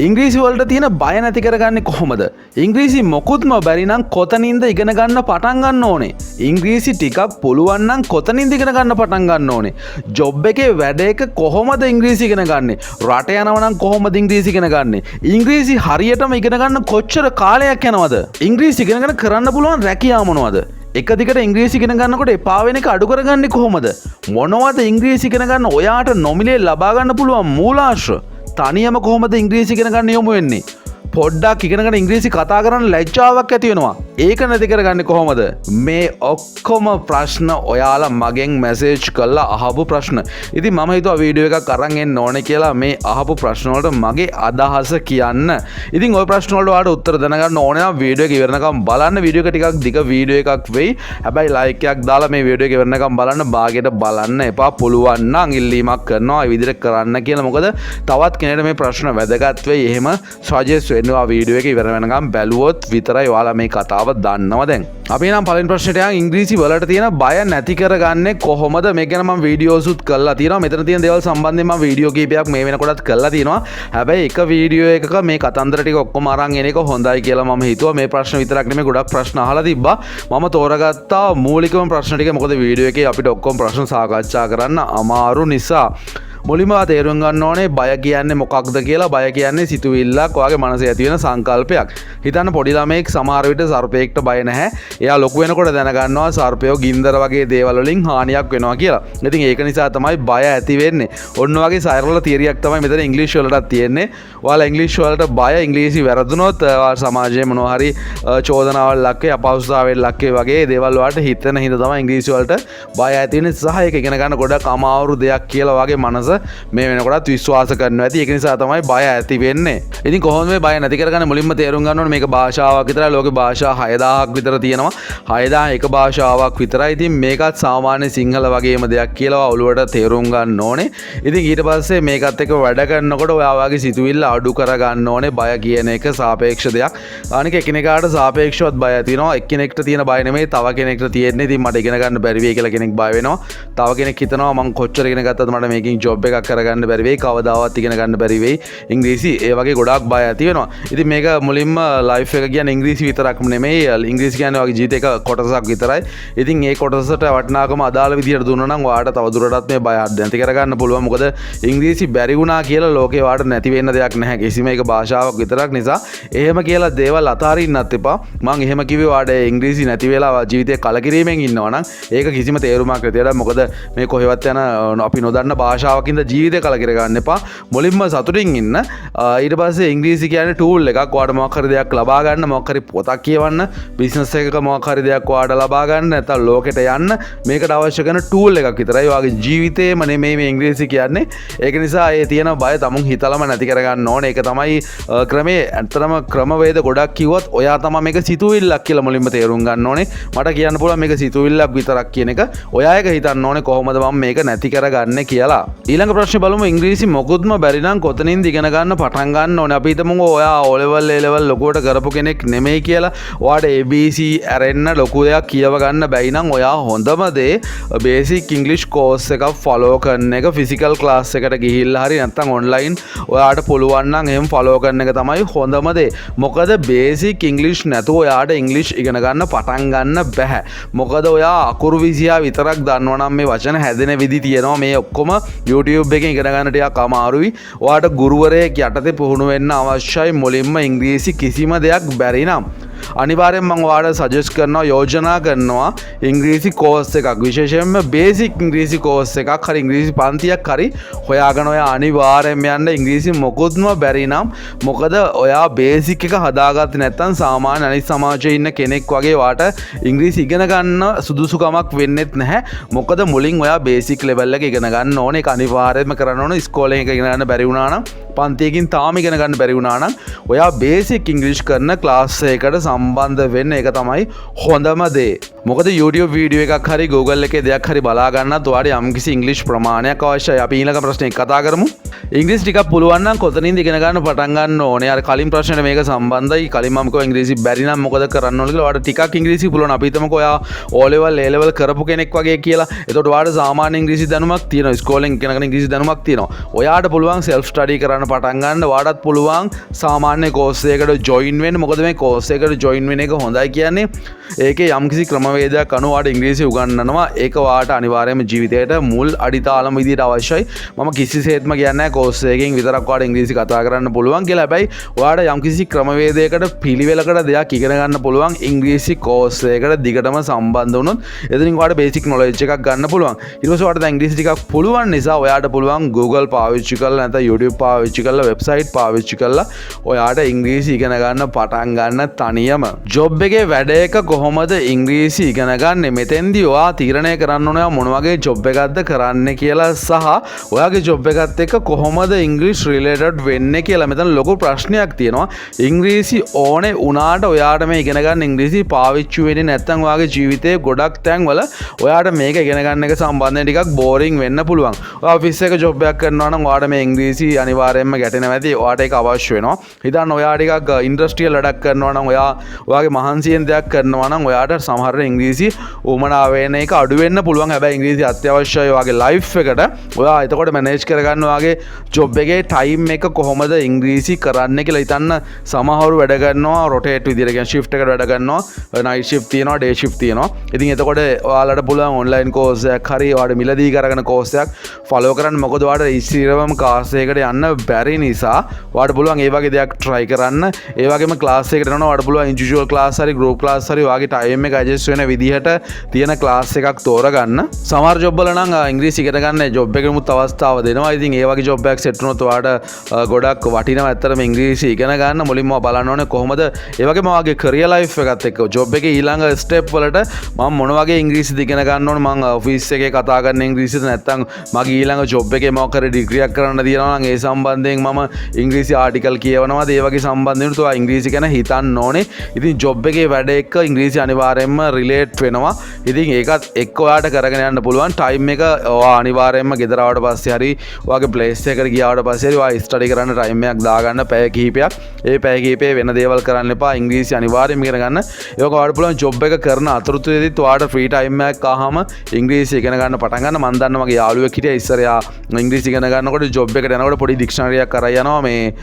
ඉංග්‍රීසි වලට තියෙන බය නැති කරගන්නේ කොහොමද? ඉංග්‍රීසි මොකුත්ම බැරි නම් කොතනින්ද ඉගෙන ගන්න පටන් ගන්න ඕනේ? ඉංග්‍රීසි ටිකක් පුළුවන් නම් කොතනින්ද ඉගෙන ගන්න පටන් ගන්න ඕනේ? ජොබ් එකේ වැඩ එක කොහොමද ඉංග්‍රීසි ඉගෙන ගන්නේ? රට යනවා නම් කොහොමද ඉංග්‍රීසි ඉගෙන ගන්නේ? ඉංග්‍රීසි හරියටම ඉගෙන ගන්න කොච්චර කාලයක් යනවද? ඉංග්‍රීසි ඉගෙනගෙන කරන්න පුළුවන් රැකියාව මොනවද? එක දිගට ඉංග්‍රීසි ඉගෙන ගන්නකොට එපා වෙන එක අඩු කරගන්නේ කොහොමද? මොනවද ඉංග්‍රීසි ඉගෙන ගන්න ඔයාට නොමිලේ ලබා ගන්න පුළුවන් මූලාශ්‍ර? තනියම කොහොමද ඉංග්‍රීසි ඉගෙන ගන්න යොමු වෙන්නේ? පොඩ්ඩක් ඉගෙනගෙන ඉංග්‍රීසි කතා කරන්න ලැජ්ජාවක් ඇති වෙනවා. ඒක නැති කරගන්නේ කොහොමද? මේ ඔක්කොම ප්‍රශ්න ඔයාලා මගෙන් මැසේජ් කරලා අහපු ප්‍රශ්න. ඉතින් මම හිතුවා වීඩියෝ එකක් අරන් එන්න ඕනේ කියලා මේ අහපු ප්‍රශ්න වලට මගේ අදහස කියන්න. ඉතින් ওই ප්‍රශ්න වලට ඔයාලට උත්තර දැනගන්න ඕනේ නම් වීඩියෝ එක ඉවරනකම් බලන්න. වීඩියෝ එක ටිකක් දිග වීඩියෝ එකක් වෙයි. හැබැයි ලයික් එකක් දාලා මේ වීඩියෝ එක ඉවරනකම් බලන්න. භාගයට බලන්න එපා. පුළුවන් නම් ඉල්ලීමක් කරනවා ඒ විදිහට කරන්න කියලා. මොකද තවත් කෙනෙකුට මේ ප්‍රශ්න වැදගත් වෙයි. එහෙම සජෙස්ට් වෙනවා වීඩියෝ එක ඉවර වෙනකම් බැලුවොත් විතරයි ඔයාලා මේ කතාව දන්නවා දැන්. අපි නම් පළවෙනි ප්‍රශ්නෙට යන් ඉංග්‍රීසි වලට තියෙන බය නැති කරගන්නේ කොහොමද? මේක ගැන මම වීඩියෝසුත් කරලා තියෙනවා. මෙතන තියෙන දේවල් සම්බන්ධයෙන් මම වීඩියෝ කීපයක් මේ වෙනකොටත් කරලා තියෙනවා. හැබැයි එක වීඩියෝ එකක මේ කතන්දර ටික ඔක්කොම අරන් එන එක හොඳයි කියලා මම හිතුවා. මේ ප්‍රශ්න විතරක් නෙමෙයි ගොඩක් ප්‍රශ්න අහලා තිබ්බා. මම තෝරගත්තා මූලිකම ප්‍රශ්න ටික. මොකද වීඩියෝ එකේ අපිට ඔක්කොම ප්‍රශ්න සාකච්ඡා කරන්න අමාරු නිසා. මුලින්ම තේරුම් ගන්න ඕනේ බය කියන්නේ මොකක්ද කියලා. බය කියන්නේ සිතුවිල්ලක්, ඔයාගේ මනසේ ඇති වෙන සංකල්පයක්. හිතන්න පොඩි ළමෙක් සමහර විට සර්පයෙක්ට බය නැහැ. එයා ලොකු වෙනකොට දැනගන්නවා සර්පයෝ ගින්දර වගේ දේවල් වලින් හානියක් වෙනවා කියලා. ඉතින් ඒක නිසා තමයි බය ඇති වෙන්නේ. ඔන්න වගේ සරල තියරියක් තමයි මෙතන ඉංග්‍රීසි වලටත් තියෙන්නේ. ඔයාලා ඉංග්‍රීසි වලට බය, ඉංග්‍රීසි වැරදුනොත් සමාජයේ මොනවා හරි චෝදනාවල් ලක්කේ, අපහසුතාවයන් ලක්කේ වගේ දේවල් වලට හිතෙන හින්දා තමයි ඉංග්‍රීසි වලට බය ඇති වෙන්නේ. සහ ඒක ඉගෙන ගන්න ගොඩක් අමාරු දෙයක් කියලා වගේ මනස මේ වෙනකොටත් විශ්වාස කරනවා ඇති. ඒක නිසා තමයි බය ඇති වෙන්නේ. ඉතින් කොහොමද මේ බය නැති කරගන්නේ? මුලින්ම තේරුම් ගන්න ඕනේ මේක භාෂාවක් විතරයි. ලෝකේ භාෂා 6000ක් විතර තියෙනවා. 6000 එක භාෂාවක් විතරයි. ඉතින් මේකත් සාමාන්‍ය සිංහල වගේම දෙයක් කියලා ඔළුවට තේරුම් ගන්න ඕනේ. ඉතින් ඊට පස්සේ මේකත් එක්ක වැඩ කරනකොට ඔයා වගේ සිතුවිල්ල අඩු කරගන්න ඕනේ. බය කියන එක සාපේක්ෂ දෙයක්. අනික එකිනෙකාට සාපේක්ෂවත් බය ඇති වෙනවා. එක්කෙනෙක්ට තියෙන බය නෙමෙයි තව කෙනෙක්ට තියෙන්නේ. ඉතින් මට ඉගෙන ගන්න බැරි වෙයි කියලා කෙනෙක් බය වෙනවා. තව කෙනෙක් හිතනවා මං කොච්චර ඉගෙන ගත්තද මට මේකෙන් ජොබ් එකක් කරගන්න බැරි වෙයි, කවදාවත් ඉගෙන ගන්න බැරි වෙයි ඉංග්‍රීසි. ඒ වගේ ගොඩාක් බය ඇති වෙනවා. ඉතින් මේක මුලින්ම ලයිෆ් එක කියන්නේ ඉංග්‍රීසි විතරක්ම නෙමෙයි. ඉංග්‍රීසි කියන්නේ වගේ ජීවිතේක කොටසක් විතරයි. ඉතින් ඒ කොටසට වටිනාකම අදාළ විදියට දුන්නා නම් ඔයාලට තවදුරටත් මේ බය නැති කරගන්න පුළුවන්. මොකද ඉංග්‍රීසි බැරි වුණා කියලා ලෝකේ ඔයාලට නැති වෙන්න දෙයක් නැහැ. කිසිම එක භාෂාවක් විතරක් නිසා එහෙම කියලා දේවල් අතාරින්නත් එපා. මම එහෙම කිව්වේ ඔයාලට ඉංග්‍රීසි නැති වෙලා ජීවිතේ කලකිරීමෙන් ඉන්නවා නම් ඒක කිසිම තේරුමක් නැතිලා. මොකද මේ කොහෙවත් යන අපි නොදන්න භාෂාවකින්ද ජීවිතේ කලකිර ගන්න එපා. මුලින්ම සතුටින් ඉන්න. ඊට පස්සේ ඉංග්‍රීසි කියන්නේ ටූල් එකක්. ඔයාලට මොකක් හරි දෙයක් ලබා ගන්න, මොකක් හරි පොතක් කියවන්න, බිස්නස් එකක මොකක් හරි දෙයක් ඔයාලට ලබා ගන්න, නැත්නම් ලෝකෙට යන්න මේකට අවශ්‍ය කරන ටූල් එකක් විතරයි. ඔයාගේ ජීවිතේම නෙමෙයි මේ ඉංග්‍රීසි කියන්නේ. ඒක නිසා ඒ තියෙන බය තමුන් හිතලම නැති කරගන්න ඕනේ. ඒක තමයි ක්‍රමේ. ඇත්තටම ක්‍රමවේද ගොඩක් කිව්වොත් ඔයා තමයි මේක සිතුවිල්ලක් කියලා මුලින්ම තේරුම් ගන්න ඕනේ. මට කියන්න පුළුවන් මේක සිතුවිල්ලක් විතරක් කියන එක. ඔයා ඒක හිතන්න ඕනේ කොහොමද මම මේක නැති කරගන්නේ කියලා. ඊළඟ ප්‍රශ්නේ බලමු. ඉංග්‍රීසි මොකුත්ම බැරි නම් කොතනින්ද ඉගෙන ගන්න පටන් ගන්න ඕනේ? අපි හිතමුකෝ ඔයා O level A level ලොකුවට කරපු කෙනෙක් නෙමෙයි කියලා. ඔයාට ABC ඇරෙන්න ලොකු දෙයක් කියව ගන්න බැයි නම් ඔයා හොඳම දේ බේසික් ඉංග්ලිෂ් කෝස් එකක් ෆලෝ කරන එක. ෆිසිකල් ක්ලාස් එකට ගිහිල්ලා හරි නැත්නම් ඔන්ලයින් ඔයාට පුළුවන් නම් එහෙම ෆලෝ කරන එක තමයි හොඳම දේ. මොකද බේසික් ඉංග්ලිෂ් නැතුව ඔයාට ඉංග්ලිෂ් ඉගෙන ගන්න පටන් ගන්න බෑ. මොකද ඔයා අකුරු විසියා විතරක් දන්නවා නම් මේ වචන හැදෙන විදි තියෙනවා. මේ ඔක්කොම YouTube එකෙන් ඉගෙන ගන්න ටිකක් අමාරුයි. ඔයාට ගුරුවරයෙක් යටතේ පුහුණු වෙන්න අවශ්‍යයි. මුලින්ම ඉංග්‍රීසි කිසිම දෙයක් බැරි නම් අනිවාර්යෙන් මම ඔයාලට සජෙස්ට් කරනවා, යෝජනා කරනවා ඉංග්‍රීසි කෝස් එකක්. විශේෂයෙන්ම බේසික් ඉංග්‍රීසි කෝස් එකක් හරි ඉංග්‍රීසි පන්තියක් හරි හොයාගෙන ඔයා අනිවාර්යෙන්ම යන්න. ඉංග්‍රීසි මොකොත්ම බැරි නම් මොකද ඔයා බේසික් එක හදාගත්තේ නැත්නම් සාමාන්‍ය අනිත් සමාජයේ ඉන්න කෙනෙක් වගේ වාට ඉංග්‍රීසි ඉගෙන ගන්න සුදුසුකමක් වෙන්නෙත් නැහැ. මොකද මුලින් ඔයා බේසික් ලෙවල් එක ඉගෙන ගන්න ඕනේ. ඒක අනිවාර්යෙන්ම කරන්න ඕනේ. ඉස්කෝලේ එක ඉගෙන ගන්න බැරි වුණා නම්, පන්තියකින් තාම ඉගෙන ගන්න බැරි වුණා නම් ඔයා බේසික් ඉංග්‍රීසි කරන ක්ලාස් එකකට සම්බන්ධ වෙන්න. ඒක තමයි හොඳම දේ. මොකද YouTube වීඩියෝ එකක් හරි Google එකේ දෙයක් හරි බලා ගන්නත් ඔයාලට යම්කිසි ඉංග්‍රීසි ප්‍රමාණයක් අවශ්‍යයි. අපි ඊළඟ ප්‍රශ්නේ කතා කරමු. ඉංග්‍රීසි ටිකක් පුළුවන් නම් කොතනින්ද ඉගෙන ගන්න පටන් ගන්න ඕනේ? අර කලින් ප්‍රශ්නෙට මේක සම්බන්ධයි. කලින් මම කිව්වා ඉංග්‍රීසි බැරි නම් මොකද කරන්න ඕනේ කියලා. ඔයාලට ටිකක් ඉංග්‍රීසි පුළුවන්. අපි හිතමුකෝ ඔයා O level A level කරපු කෙනෙක් වගේ කියලා. එතකොට ඔයාලට සාමාන්‍ය ඉංග්‍රීසි දැනුමක් තියෙනවා. ඉස්කෝලෙන් ඉගෙනගෙන ඉංග්‍රීසි දැනුමක් තියෙනවා. ඔයාට පුළුවන් self study කරන්න පටන් ගන්න වාටත් පුළුවන් සාමාන්‍ය කෝස් එකකට ජොයින් වෙන්න. මොකද මේ කෝස් එකට ජොයින් වෙන එක හොඳයි කියන්නේ ඒකේ යම්කිසි ක්‍රමවේදයක් අනුව වාට ඉංග්‍රීසි උගන්වනවා. ඒක වාට අනිවාර්යයෙන්ම ජීවිතේට මුල් අඩිතාලම විදිහට අවශ්‍යයි. මම කිසිසේත්ම කියන්නේ නැහැ කෝස් එකකින් විතරක් වාට ඉංග්‍රීසි කතා කරන්න පුළුවන් කියලා. හැබැයි වාට යම්කිසි ක්‍රමවේදයකට පිළිවෙලකට දෙයක් ඉගෙන ගන්න පුළුවන් ඉංග්‍රීසි කෝස් එකකට දිගටම සම්බන්ධ වුණොත් එතනින් වාට බේසික් නොලෙජ් එකක් ගන්න පුළුවන්. ඊට පස්සේ වාට දැන් ඉංග්‍රීසි ටිකක් පුළුවන් නිසා ඔයාට පුළුවන් Google පාවිච්චි කරලා නැත්නම් YouTube පාවිච්චි කරලා වෙබ්සයිට් පාවිච්චි කරලා ඔයාට ඉංග්‍රීසි ඉගෙන ගන්න පටන් ගන්න තනියම. ජොබ් එකේ වැඩ එක කොහොමද ඉංග්‍රීසි ඉගෙන ගන්න? මෙතෙන්දී ඔයා තීරණය කරන්න ඕනේ මොන වගේ ජොබ් එකක්ද කරන්න කියලා සහ ඔයාගේ ජොබ් එකත් එක්ක කොහොමද ඉංග්‍රීසි රිලේටඩ් වෙන්නේ කියලා. මෙතන ලොකු ප්‍රශ්නයක් තියෙනවා. ඉංග්‍රීසි ඕනේ උනාට ඔයාට මේ ඉගෙන ගන්න ඉංග්‍රීසි පාවිච්චි වෙන්නේ නැත්නම් ඔයාගේ ජීවිතේ ගොඩක් තැන්වල ඔයාට මේක ඉගෙන ගන්න එක සම්බන්ධයෙන් ටිකක් බෝරින් වෙන්න පුළුවන්. ඔයා ඔෆිස් එක ජොබ් එකක් කරනවා නම් ඔයාට මේ ඉංග්‍රීසි අනිවාර්යයෙන්ම ගැටෙනවා ඇති. ඔයාට ඒක අවශ්‍ය වෙනවා. හිතන්න ඔයා ටිකක් ඉන්ඩස්ට්‍රියල් වැඩක් කරනවා නම් ඔයාගේ මහන්සියෙන් දෙයක් කරනවා නම් ඔයාට සමහර ඉංග්‍රීසි උමනා වෙන එක අඩු වෙන්න පුළුවන්. හැබැයි ඉංග්‍රීසි අත්‍යවශ්‍යයි ඔයාගේ ලයිෆ් එකට. ඔයා එතකොට මැනේජ් කරගන්න ඔයාගේ ජොබ් එකේ ටයිම් එක කොහොමද ඉංග්‍රීසි කරන්න කියලා හිතන්න. සමහරව වැඩ කරනවා රොටේට් විදිහට කියන්නේ ෂිෆ්ට් එකට වැඩ කරනවා. නයිට් ෂිෆ්ට් තියෙනවා ඩේ ෂිෆ්ට් තියෙනවා. ඉතින් එතකොට ඔයාලට පුළුවන් ඔන්ලයින් කෝස් එකක් හරි ඔයාලට මිලදී කරගෙන කෝස් එකක් ෆලෝ කරන්න. මොකද ඔයාලට ඉස්තිරවම ක්ලාස් එකකට යන්න බැරි නිසා ඔයාලට පුළුවන් ඒ වගේ දෙයක් try කරන්න. ඒ වගේම ක්ලාස් එකකට යනවා ඔයාලට පුළුවන් ඉන්ඩිවිජුවල් ක්ලාස් හරි ගෲප් ක්ලාස් හරි ඔයාගේ ටයිම් එක ඇඩ්ජස්ට් වෙන විදිහට තියෙන ක්ලාස් එකක් තෝරගන්න. සමහර ජොබ් වල නම් ඉංග්‍රීසි ඉගෙන ගන්න ජොබ් එකෙමුත් අවස්ථාව දෙනවා. ඉතින් ඒ වගේ ජොබ් එකක් සෙට් වුණොත් ඔයාලට ගොඩක් වටිනවා ඇත්තටම ඉංග්‍රීසි ඉගෙන ගන්න. මුලින්ම බලන්න ඕනේ කොහොමද ඒ වගේම ඔයාගේ කැරියර් ලයිෆ් එකත් එක්ක ජොබ් එකේ ඊළඟ ස්ටෙප් වලට මම මොන වගේ ඉංග්‍රීසිද ඉගෙන ගන්න ඕනේ. මම ඔෆිස් එකේ කතා කරන ඉංග්‍රීසිද නැත්නම් මගේ ඊළඟ ජොබ් එකේ මොකක් හරි ඩිග්‍රියක් කරන්න තියෙනවා නම් ඒ සම්බන්ධයෙන් මම ඉංග්‍රීසි ආටිකල් කියවනවාද ඒ වගේ සම්බන්ධයෙන් ඔයා ඉංග්‍රීසි ගැන හිතන්න ඕනේ. ඉතින් ජොබ් එකේ වැඩ එක්ක ඉංග්‍රීසි අනිවාර්යයෙන්ම රිලේට් වෙනවා. ඉතින් ඒකත් එක්ක ඔයාට කරගෙන යන්න පුළුවන්. ටයිම් එක ඔයා අනිවාර්යයෙන්ම ගෙදර ආවට පස්සේ හරි ඔයාගේ ප්ලේස් එකකට ගියාට පස්සේ හරි ඔයා ස්ටඩි කරන්න ටයිම් එකක් දාගන්න පැය කිහිපයක්. ඒ පැය කිහිපේ වෙන දේවල් කරන්න එපා. ඉංග්‍රීසි අනිවාර්යයෙන්ම ඉගෙන ගන්න. ඒක ඔයාලට පුළුවන් ජොබ් එක කරන අතරතුරේදීත් ඔයාට ෆ්‍රී ටයිම් එකක් ආවම ඉංග්‍රීසි ඉගෙන ගන්න පටන් ගන්න. මම දන්නවා මගේ යාළුවෙක් හිටියා ඉස්සර යා ඉංග්‍රීසි ඉගෙන ගන්නකොට ජොබ් එකට යනකොට පොඩි ඩික්ෂනරියක් කරා යනවා. මේ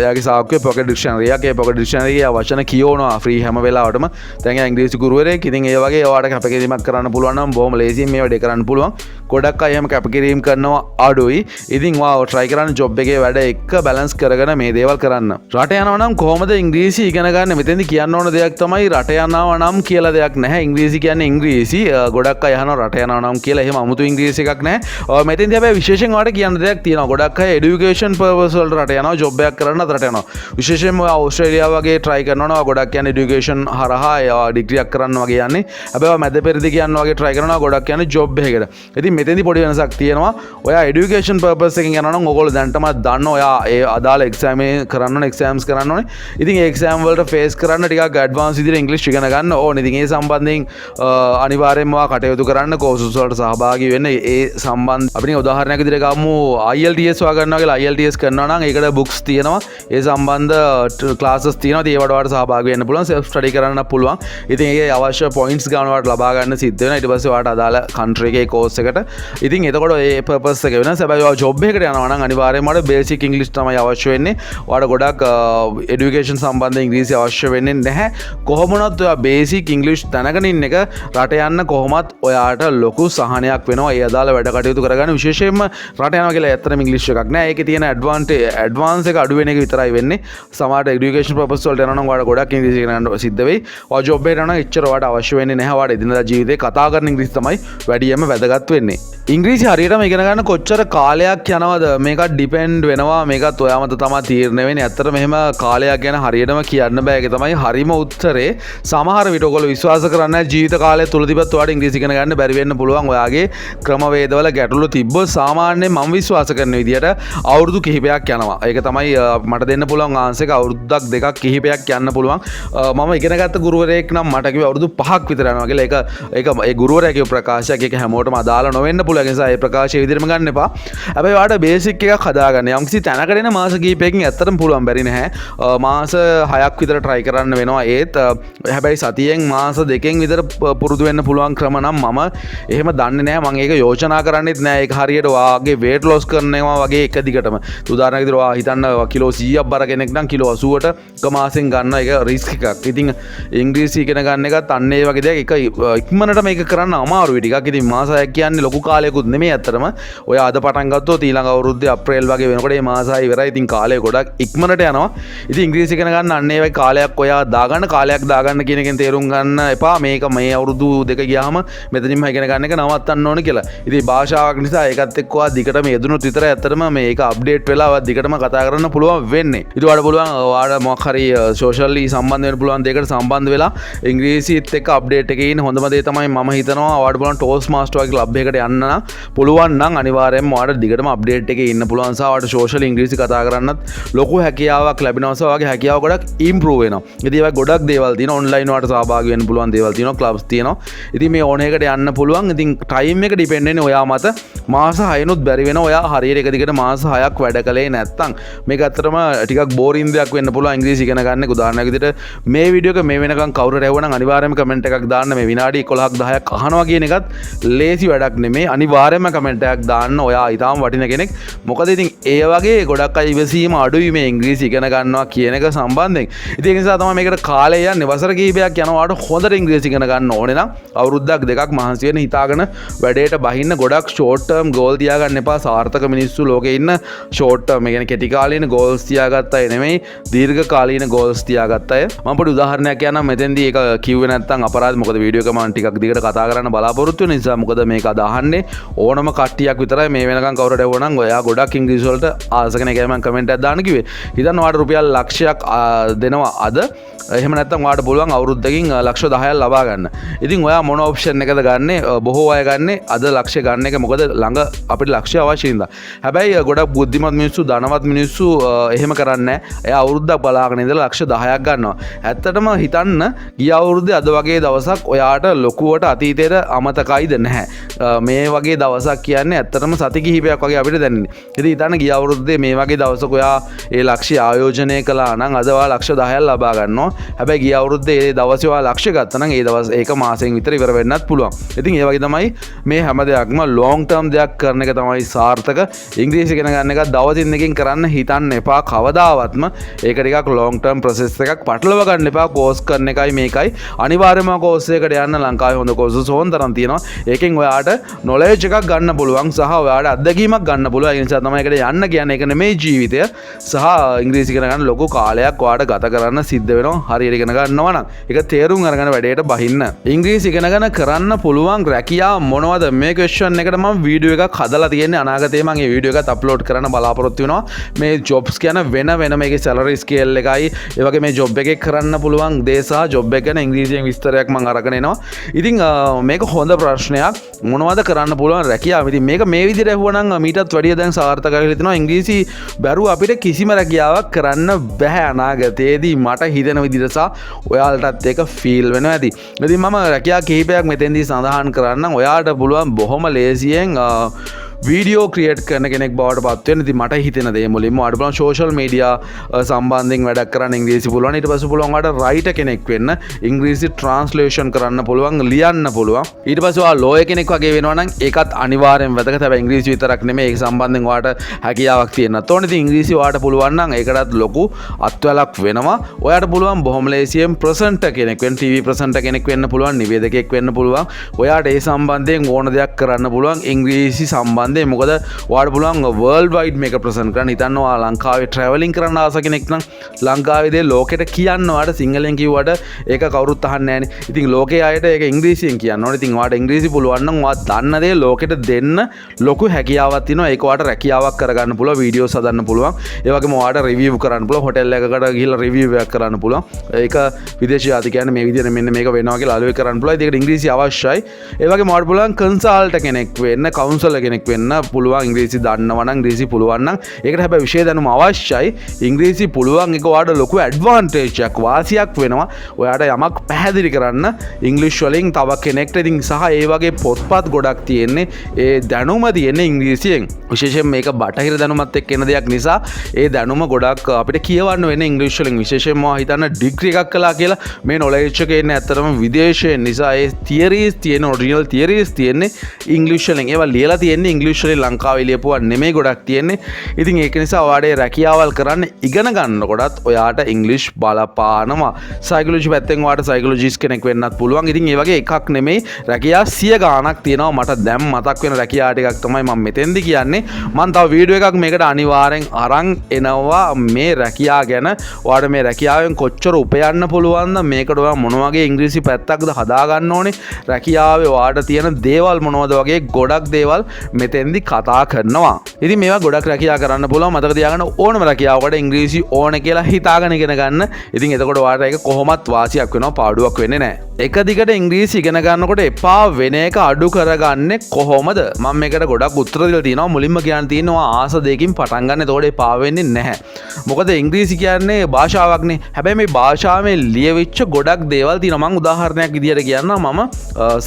එයාගේ සාක්කුවේ පොකට් ඩික්ෂනරියක්. ඒ පොකට් ඩික්ෂනරියේ වචන කියවනවා ෆ්‍රී හැම වෙලාවටම. දැන් එයා ඉංග්‍රීසි ගුරුවරයෙක්. ඉතින් ඒ වගේ ඔයාට කැපකිරීමක් කරන්න පුළුවන් නම් බොහොම ලේසියෙන් මේ වැඩේ කරන්න පුළුවන්. ගොඩක් අය එහෙම කැපකිරීම කරනවා අඩුයි. ඉතින් ඔයා try කරන්න ජොබ් එකේ වැඩ එක්ක බැලන්ස් කරගෙන මේ දේවල් කරන්න. රට යනවා නම් කොහොමද ඉංග්‍රීසි ඉගෙන ගන්න? මෙතෙන්දි කියන්න ඕන දෙයක් තමයි රට යනවා නම් කියලා දෙයක් නැහැ. ඉංග්‍රීසි කියන්නේ ඉංග්‍රීසි. ගොඩක් අය අහනවා රට යනවා නම් කියලා. එහෙම 아무තු ඉංග්‍රීසි එකක් නැහැ. මෙතෙන්දි හැබැයි විශේෂයෙන් ඔයාලට කියන්න දෙයක් තියෙනවා. ගොඩක් අය এডুকেෂන් පර්පස් වලට රට යනවා. ජොබ් එකක් කරන්න රට යනවා. විශේෂයෙන්ම ඔයා ඕස්ට්‍රේලියාව වගේ try කරනවා නම් ගොඩක් කියන්නේ এডুকেෂන් හරහා ඩිග්‍රියක් කරන්න වගේ යන්නේ. හැබැයි මැද පෙරදි කියන්න වගේ try කරනවා ගොඩක් කියන්නේ ජොබ් එකකට. ඉතින් මෙතෙන්දි පොඩි වෙනසක් තියෙනවා. ඔයා এডুকেෂන් පර්පස් එකකින් යනවා නම් ඕගොල්ලෝ දැන්ටම දන්න ඔයා ඒ අදාළ එක්සෑම් කරන්න ඕනේ එක්සෑම්ස් කරන්න ඕනේ. ඉතින් ඒ එක්සෑම් වලට ෆේස් කරන්න ටිකක් ඇඩ්වාන්ස් විදිහට ඉංග්‍රීසි ඉගෙන ගන්න ඕනේ. ඉතින් ඒ සම්බන්ධයෙන් අනිවාර්යයෙන්ම ඔයා කටයුතු කරන්න කෝසස් වලට සහභාගී වෙන්න. ඒ සම්බන්ධ අපිට උදාහරණයක් විදිහට ගමු IELTS ඔයා ගන්නවා කියලා IELTS කරනවා නම් ඒකට බුක්ස් තියෙනවා. ඒ සම්බන්ධ ක්ලාසස් තියෙනවා. ඒවට ඔයාලට සහභාගී වෙන්න පුළුවන්. self study කරන්න පුළුවන්. ඉතින් ඒකේ අවශ්‍ය points ගන්න ඔයාලට ලබා ගන්න සිද්ධ වෙනවා. ඊට පස්සේ ඔයාලට අදාළ country එකේ course එකට. ඉතින් එතකොට ඒ purpose එක වෙනස්. හැබැයි ඔයා job එකකට යනවා නම් අනිවාර්යයෙන්ම ඔයාලට basic English තමයි අවශ්‍ය වෙන්නේ. ඔයාලට ගොඩක් education සම්බන්ධ ඉංග්‍රීසි අවශ්‍ය වෙන්නේ නැහැ. කොහොම වුණත් ඔයා basic English දැනගෙන ඉන්න එක රට යන්න කොහොමත් ඔයාට ලොකු සහනයක් වෙනවා. ඒ අදාළ වැඩ කටයුතු කරගන්න. විශේෂයෙන්ම රට යනවා කියලා ඇත්තටම ඉංග්‍රීසි එකක් නැහැ. ඒකේ තියෙන advance එක අඩු වෙන එක විතරයි වෙන්නේ. සමහරට education purpose වලට යනවා නම් ඔයාලට ගොඩක් ඉංග්‍රීසි ඉගෙන ගන්න සිද්ධ වෙයි. ඔයා job එකට යනවා නම් එච්චර ඔයාලට අවශ්‍ය වෙන්නේ නැහැ. ඔයාලට එදිනදා ජීවිතේ කතා කරන ඉංග්‍රීසි තමයි වැඩියෙන්ම වැදගත් වෙන්නේ. ඉංග්‍රීසි හරියටම ඉගෙන ගන්න කොච්චර කාලයක් යනවද මේකත් ඩිපෙන්ඩ් වෙනවා. මේකත් ඔයා මත තමයි තීරණය වෙන්නේ. ඇත්තට මෙහෙම කාලයක් ගැන හරියටම කියන්න බෑ. ඒක තමයි හරිම උත්තරේ. සමහර විට ඔයගොල්ලෝ විශ්වාස කරන්නේ ජීවිත කාලය තුලදීවත් ඔයාලට ඉංග්‍රීසි ඉගෙන ගන්න බැරි වෙන්න පුළුවන්. ඔයාගේ ක්‍රමවේදවල ගැටලු තිබ්බොත් සාමාන්‍යයෙන් මම විශ්වාස කරන විදිහට අවුරුදු කිහිපයක් යනවා. ඒක තමයි මට දෙන්න පුළුවන් ආන්සර් එක. අවුරුද්දක් දෙකක් කිහිපයක් යන්න පුළුවන්. මම ඉගෙන ගත්ත ගුරුවරයෙක් කෙනෙක් නම් මට කිව්වා අවුරුදු 5ක් විතර යනවා කියලා. ඒක ඒ ගුරුවරයාගේ ප්‍රකාශයක්. ඒක හැමෝටම අදාළ නොවෙන්න පුළුවන්. ඒ නිසා ඒ ප්‍රකාශය විදිහටම ගන්න එපා. හැබැයි ඔයාලට බේසික් එකක් හදාගන්න. යම්කිසි තැනකට එන මාස කිහිපයකින් ඇත්තටම පුළුවන් බැරි නැහැ. මාස 6ක් විතර try කරන්න වෙනවා. ඒත් හැබැයි සතියෙන් මාස 2කින් විතර පුරුදු වෙන්න පුළුවන් ක්‍රම නම් මම එහෙම දන්නේ නැහැ. මම ඒක යෝජනා කරන්නෙත් නැහැ. ඒක හරියට ඔයාගේ weight loss කරනවා වගේ එක දිගටම. උදාහරණයක් විදිහට ඔයා හිතන්න කිලෝ 100ක් බර කෙනෙක් නම් කිලෝ 80ට එක මාසෙන් ගන්න එක රිස්ක් එකක්. ඉතින් ඉංග්‍රීසි ඉගෙන ගන්න එකත් අන්න ඒ වගේ දෙයක්. ඒක ඉක්මනට මේක කරන්න අමාරුයි ටිකක්. ඉතින් මාස 6ක් කියන්නේ ලොකු කාලයකුත් නෙමෙයි ඇත්තටම. ඔය අද පටන් ගත්තොත් ඊළඟ අවුරුද්දේ අප්‍රේල් වගේ වෙනකොට මේ මාස 6 ඉවරයි. ඉතින් කාලය ගොඩක් ඉක්මනට යනවා. ඉතින් ඉංග්‍රීසි ඉගෙන ගන්න අන්න ඒ වගේ කාලයක් ඔයා දාගන්න කියන එකෙන් තේරුම් ගන්න එපා. මේක මේ අවුරුදු දෙක ගියාම මෙතනින්ම ඉගෙන ගන්න එක නවත්තන්න ඕනේ කියලා. ඉතින් භාෂාවක් නිසා ඒකත් එක්ක ඔයා දිගටම යෙදුනොත් විතරයි ඇත්තටම මේක අප්ඩේට් වෙලා ඔයා දිගටම කතා කරන්න පුළුවන් වෙන්නේ. ඉතින් ඔයාලට පුළුවන් ඔයාලා මොකක් හරි සෝෂියලි සම්බන්ධ වෙන්න පුළුවන් දෙයකට සම්බන්ධ වෙලා ඉංග්‍රීසිත් එක්ක අප්ඩේට් එකේ ඉන්න හොඳම දේ තමයි මම හිතනවා ඔයාලට පුළුවන් ටෝස් මාස්ටර් වගේ ක්ලබ් එකකට යන්න නම් පුළුවන් නම් අනිවාර්යයෙන්ම ඔයාලට දිගටම අප්ඩේට් එකේ ඉන්න පුළුවන් සහ ඔයාලට සෝෂියල් ඉංග්‍රීසි කතා කරන්නත් ලොකු හැකියාවක් ලැබෙනවා සහ ඔයාගේ හැකියාව ගොඩක් ඉම්ප්‍රූව් වෙනවා. ඉතින් ඒවා ගොඩක් දේවල් තියෙනවා. ඔන්ලයින් ඔයාලට සහභාගී වෙන්න පුළුවන් දේවල් තියෙනවා. ක්ලබ්ස් තියෙනවා. ඉතින් මේ ඕන එකකට යන්න පුළුවන්. ඉතින් ටයිම් එක ඩිපෙන්ඩ් වෙන්නේ ඔයා මත. මාස 6නුත් බැරි වෙනවා. ඔයා හරියට එක දිගට මාස 6ක් වැඩ කළේ නැත්නම් මේක ඇත්තටම ටිකක් බෝරින් දෙයක් වෙන්න පුළුවන් ඉංග්‍රීසි ඉගෙන ගන්න. උදාහරණයක් විදිහට මේ වීඩියෝ එක මේ වෙනකන් කවුරුහරි ඇහුවා නම් අනිවාර්යයෙන්ම කමෙන්ට් එකක් දාන්න. මේ විනාඩි 11ක් 10ක් අහනවා කියන එකත් ලේසි වැඩක් නෙමෙයි. අනිවාර්යයෙන්ම කමෙන්ට් එකක් දාන්න. ඔයා ඊටාම වටින කෙනෙක්. මොකද ඉතින් ඒ වගේ ගොඩක් අය ඉවසීම අඩුයි මේ ඉංග්‍රීසි ඉගෙන ගන්නවා කියන එක සම්බන්ධයෙන්. ඉතින් ඒ නිසා තමයි මේකට කාලය යන්නේ. වසර කිහිපයක් යනවාට හොඳට ඉංග්‍රීසි ඉගෙන ගන්න ඕනේ නම් අවුරුද්දක් දෙකක් මහන්සි වෙන්න හිතාගෙන වැඩේට බහින්න. ගොඩක් ෂෝට් ටර්ම් ගෝල් තියාගන්න එපා. සාර්ථක මිනිස්සු ලෝකේ ඉන්න ෂෝට් ටර්ම් කියන්නේ කෙටි කාලීන ගෝල්ස් තියාගත්ත අය නෙමෙයි දීර්ඝ කාලීන ගෝල්ස් තියාගත්ත අය. මම පොඩි උදාහරණයක් කියන්නම්. මෙතෙන්දී ඒක කිව්වේ නැත්නම් අපරාධ. මොකද වීඩියෝ එක මම ටිකක් දිගට කතා කරන්න බලාපොරොත්තු වෙන නිසා. මොකද මේක අදහන්නේ ඕනම කට්ටියක් විතරයි. මේ වෙනකන් කවුරුට ඇහුවා නම් ඔයා ගොඩක් ඉංග්‍රීසි වලට ආස කෙනෙක් මම කමෙන්ට් එකක් දාන්න කිව්වේ. හිතන්න ඔයාලට රුපියල් ලක්ෂයක් දෙනවා අද. එහෙම නැත්නම් ඔයාලට පුළුවන් අවුරුද්දකින් ලක්ෂ 10ක් ලබා ගන්න. ඉතින් ඔයා මොන ඔප්ෂන් එකද ගන්නෙ? බොහෝ අය ගන්නෙ අද ලක්ෂය ගන්න එක. මොකද ළඟ අපිට ලක්ෂය අවශ්‍ය හින්දා. හැබැයි ගොඩක් බුද්ධිමත් මිනිස්සු ධනවත් මිනිස්සු එහෙම කරන්නේ නැහැ. එයා අවුරුද්දක් බලාගෙන ඉඳලා ලක්ෂ 10ක් ගන්නවා. ඇත්තටම හිතන්න ගිය අවුරුද්දේ අද වගේ දවසක් ඔයාට ලොකුවට අතීතයට අමතකයිද නැහැ. මේ වගේ දවසක් කියන්නේ ඇත්තටම සති කිහිපයක් වගේ අපිට දැනෙන්නේ. ඉතින් හිතන්න ගිය අවුරුද්දේ මේ වගේ දවසක ඔයා ඒ ලක්ෂ්‍ය ආයෝජනය කළා නම් අද ඔයා ලක්ෂ 10ක් ලබා ගන්නවා. හැබැයි ගිය අවුරුද්දේ ඒ දවසේ ඔයා ලක්ෂ්‍ය ගත්තා නම් ඒ දවස් ඒක මාසෙන් විතර ඉවර වෙන්නත් පුළුවන්. ඉතින් ඒ වගේ තමයි මේ හැම දෙයක්ම ලොන්ග් ටර්ම් දෙයක් කරන එක තමයි සාර්ථක. ඉංග්‍රීසි ඉගෙන ගන්න එක දවසින් දෙකකින් කරන්න හිතන්න එපා කවදාවත්ම. ඒක ටිකක් ලොන්ග් ටර්ම් ප්‍රොසෙස් එකක්. පටලව ගන්න එපා. කෝස් කරන එකයි මේකයි. අනිවාර්යයෙන්ම කෝස් එකකට යන්න ලංකාවේ හොඳ කෝසස් ඕන තරම් තියෙනවා. ඒකෙන් ඔයාට නොලෙජ් එකක් ගන්න පුළුවන් සහ ඔයාට අත්දැකීමක් ගන්න පුළුවන්. ඒ නිසා තමයි ඒකට යන්න කියන්නේ. ඒක නෙමෙයි ජීවිතය. සහ ඉංග්‍රීසි ඉගෙන ගන්න ලොකු කාලයක් ඔයාට ගත කරන්න සිද්ධ වෙනවා. හරියට ඉගෙන ගන්නවා නම් ඒක තේරුම් අරගෙන වැඩේට බහින්න. ඉංග්‍රීසි ඉගෙනගෙන කරන්න පුළුවන් රැකියාව මොනවද? මේ ක්වෙස්චන් එකට මම වීඩියෝ එකක් හදලා තියෙන්නේ. අනාගතේ මම මේ වීඩියෝ එකත් අප්ලෝඩ් කරන්න බලාපොරොත්තු වෙනවා. මේ ජොබ්ස් කියන වෙන මේකේ සැලරි ස්කේල් එකයි ඒ වගේ මේ ජොබ් එකේ කරන්න පුළුවන් දේ සහ ජොබ් එක ගැන ඉංග්‍රීසියෙන් විස්තරයක් මම අරගෙන එනවා. ඉතින් මේක හොඳ ප්‍රශ්නයක්. මොනවද කරන්න පුළුවන් රැකියාව? ඉතින් මේක මේ විදිහට ඇහුවනම් මීටත් වැඩිය දැන් සාර්ථකයි කියලා හිතනවා. ඉංග්‍රීසි බැරුව අපිට කිසිම රැකියාවක් කරන්න බෑ අනාගතයේදී මට හිතෙන විදිහට සහ ඔයාලටත් ඒක ෆීල් වෙනවා ඇති. ඉතින් මම රැකියා කිහිපයක් මෙතෙන්දී සඳහන් කරන්නම්. ඔයාලට පුළුවන් බොහොම ලේසියෙන් වීඩියෝ ක්‍රියේට් කරන කෙනෙක් බවට පත් වෙන්න. ඉතින් මට හිතෙන දේ මුලින්ම ඔයාලට පුළුවන් සෝෂල් මීඩියා සම්බන්ධයෙන් වැඩක් කරන්න ඉංග්‍රීසි පුළුවන්. ඊට පස්සේ පුළුවන් ඔයාලට රයිටර් කෙනෙක් වෙන්න. ඉංග්‍රීසි ට්‍රාන්ස්ලේෂන් කරන්න පුළුවන්, ලියන්න පුළුවන්. ඊට පස්සේ ඔයා ලෝයර් කෙනෙක් වගේ වෙනවා නම් ඒකත් අනිවාර්යෙන් වැදගත්. හැබැයි ඉංග්‍රීසි විතරක් නෙමෙයි ඒක සම්බන්ධයෙන් ඔයාලට හැකියාවක් තියෙන්නත් ඕනේ. ඉතින් ඉංග්‍රීසි ඔයාලට පුළුවන් නම් ඒකටත් ලොකු අත්වලක් වෙනවා. ඔයාලට පුළුවන් බොහොම ලේසියෙන් ප්‍රසන්ටර් කෙනෙක් වෙන්න, ටීවී ප්‍රසන්ටර් කෙනෙක් වෙන්න පුළුවන්, නිවේදකයෙක් වෙන්න පුළුවන්. ඔයාලට ඒ සම්බන්ධයෙන් ඕන දෙයක් කරන්න පුළුවන් ඉංග්‍රීසි සම්බන්ධයෙන්. මොකද ඔයාලට පුළුවන් වර්ල්ඩ් වයිඩ් මේක ප්‍රසන්ට් කරන්න. හිතන්න ඔයා ලංකාවේ ට්‍රැවලින් කරන්න ආස කෙනෙක් නම් ලංකාවේ දේ ලෝකෙට කියන්න ඔයාලට සිංහලෙන් කිව්වට ඒක කවුරුත් අහන්නේ නැහනේ. ඉතින් ලෝකයේ අයට ඒක ඉංග්‍රීසියෙන් කියන්න ඕනේ. ඉතින් ඔයාලට ඉංග්‍රීසි පුළුවන් නම් ඔයා දන්න දේ ලෝකෙට දෙන්න ලොකු හැකියාවක් තියෙනවා. ඒක ඔයාලට රැකියාවක් කරගන්න පුළුවන්, වීඩියෝස් හදන්න පුළුවන්. ඒ වගේම ඔයාලට රිවිව් කරන්න පුළුවන්, හොටෙල් එකකට ගිහිල්ලා රිවිව් එකක් කරන්න පුළුවන්. ඒක විදේශ යාති කියන්නේ මේ විදිහට මෙන්න මේක වෙනවා කියලා අලුවේ කරන්න පුළුවන්. ඒකට ඉංග්‍රීසි අවශ්‍යයි. ඒ වගේම ඔයාලට පුළුවන් කන්සල්ටන්ට් කෙනෙක් වෙන්න, කවුන්සලර් කෙනෙක් වෙන්න පුළුවන් ඉංග්‍රීසි දන්නවා නම් ඉංග්‍රීසි පුළුවන් නම් ඒකට හැබැයි විෂය දැනුම අවශ්‍යයි ඉංග්‍රීසි පුළුවන් එක ඔයාලට ලොකු ඇඩ්වාන්ටේජ් එකක් වාසියක් වෙනවා ඔයාලට යමක් පැහැදිලි කරන්න ඉංග්‍රීසි වලින් තව කෙනෙක්ට ඉතින් සහ ඒ වගේ පොත්පත් ගොඩක් තියෙන්නේ ඒ දැනුම තියෙන්නේ ඉංග්‍රීසියෙන් විශේෂයෙන් මේක බටහිර දැනුමත් එක්ක එන දෙයක් නිසා ඒ දැනුම ගොඩක් අපිට කියවන්න වෙන්නේ ඉංග්‍රීසි වලින් විශේෂයෙන්ම හිතන්න ඩිග්‍රී එකක් කළා කියලා මේ නොලෙජ් එක එන්නේ ඇත්තටම විදේශයෙන් නිසා ඒ තියරීස් තියෙන ඔරිජිනල් තියරීස් තියෙන්නේ ඉංග්‍රීසි වලින් ඒවා ලියලා තියෙන්නේ ඉංග්‍රීසි වලින් ලංකාවේ ලියපුවා නෙමෙයි ගොඩක් තියෙන්නේ ඉතින් ඒක නිසා ඔයාලේ රැකියාවල් කරන්න ඉගෙන ගන්නකොටත් ඔයාට ඉංග්‍රීසි බලපානවා සයිකොලොජි පැත්තෙන් ඔයාට සයිකොලොජිස්ට් කෙනෙක් වෙන්නත් පුළුවන් ඉතින් ඒ වගේ එකක් නෙමෙයි රැකියා 100 ගාණක් තියෙනවා මට දැන් මතක් වෙන රැකියා ටිකක් තමයි මම මෙතෙන්දි කියන්නේ මම තව වීඩියෝ එකක් මේකට අනිවාර්යෙන් අරන් එනවා මේ රැකියා ගැන ඔයාට මේ රැකියාවෙන් කොච්චර උපයන්න පුළුවන්ද මේකට ඔයා මොන වගේ ඉංග්‍රීසි පැත්තක්ද හදා ගන්න ඕනේ රැකියාවේ ඔයාට තියෙන දේවල් මොනවද වගේ ගොඩක් දේවල් මෙතෙන්දි කතා කරනවා. ඉතින් මේවා ගොඩක් රැකියා කරන්න පුළුවන් මතක තියාගන්න ඕනම රැකියාවකට ඉංග්‍රීසි ඕන කියලා හිතාගෙන ඉගෙන ගන්න. ඉතින් එතකොට ඔයාට ඒක කොහොමත් වාසියක් වෙනවා පාඩුවක් වෙන්නේ නැහැ. එක දිගට ඉංග්‍රීසි ඉගෙන ගන්නකොට එපා වෙන එක අඩු කරගන්නේ කොහොමද? මම මේකට ගොඩක් උත්තර දීලා තියෙනවා. මුලින්ම කියන්න තියෙනවා ආස දෙකකින් පටන් ගන්න. එතකොට එපා වෙන්නේ නැහැ. මොකද ඉංග්‍රීසි කියන්නේ භාෂාවක්නේ. හැබැයි මේ භාෂාවේ ලියවිච්ච ගොඩක් දේවල් තියෙනවා. මම උදාහරණයක් විදියට කියන්නම් මම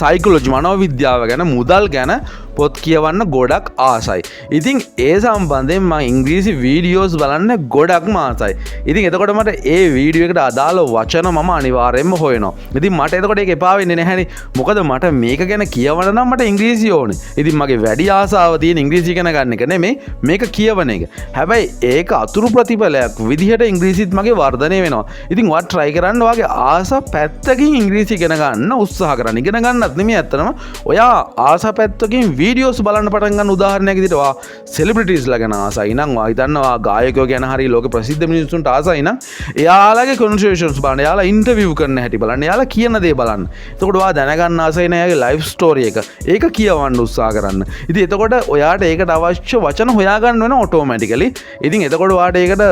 සයිකොලොජි මනෝවිද්‍යාව ගැන මුදල් ගැන පොත් කියවන්න ගොඩක් ආසයි. ඉතින් ඒ සම්බන්ධයෙන් මම ඉංග්‍රීසි වීඩියෝස් බලන්න ගොඩක්ම ආසයි. ඉතින් එතකොට මට ඒ වීඩියෝ එකට අදාළ වචන මම අනිවාර්යයෙන්ම හොයනවා. ඉතින් මට එතකොට ඒක එපා වෙන්නේ නැහැනේ. මොකද මට මේක ගැන කියවන්න නම් මට ඉංග්‍රීසි ඕනේ. ඉතින් මගේ වැඩි ආසාව තියෙන ඉංග්‍රීසි ඉගෙන ගන්න එක නෙමෙයි මේක කියවන එක. හැබැයි ඒක අතුරු ප්‍රතිඵලයක් විදිහට ඉංග්‍රීසිත් මගේ වර්ධනය වෙනවා. ඉතින් ඔයා try කරන්න ඔයාගේ ආස පැත්තකින් ඉංග්‍රීසි ඉගෙන ගන්න උත්සාහ කරන්න. ඉගෙන ගන්නත් නෙමෙයි ඇත්තටම ඔයා ආස පැත්තකින් වීඩියෝස් බලන්න පටන් ගන්න උදාහරණයක් විදිහට ඔයා සෙලිබ්‍රිටිස්ලා ගැන ආසයි නම් ඔයා හිතනවා ගායකයෝ ගැන හරි ලෝක ප්‍රසිද්ධ මිනිස්සුන්ට ආසයි නම් එයාලගේ කන්වර්සේෂන්ස් බලන්න එයාලා ඉන්ටර්විව් කරන හැටි බලන්න එයාලා කියන දේ බලන්න. එතකොට ඔයා දැනගන්න ආසයි නෑ එයාගේ ලයිෆ් ස්ටෝරි එක. ඒක කියවන්න උත්සාහ කරන්න. ඉතින් එතකොට ඔයාට ඒකට අවශ්‍ය වචන හොයාගන්න වෙන ඔටෝමැටිකලි. ඉතින් එතකොට ඔයාට ඒකට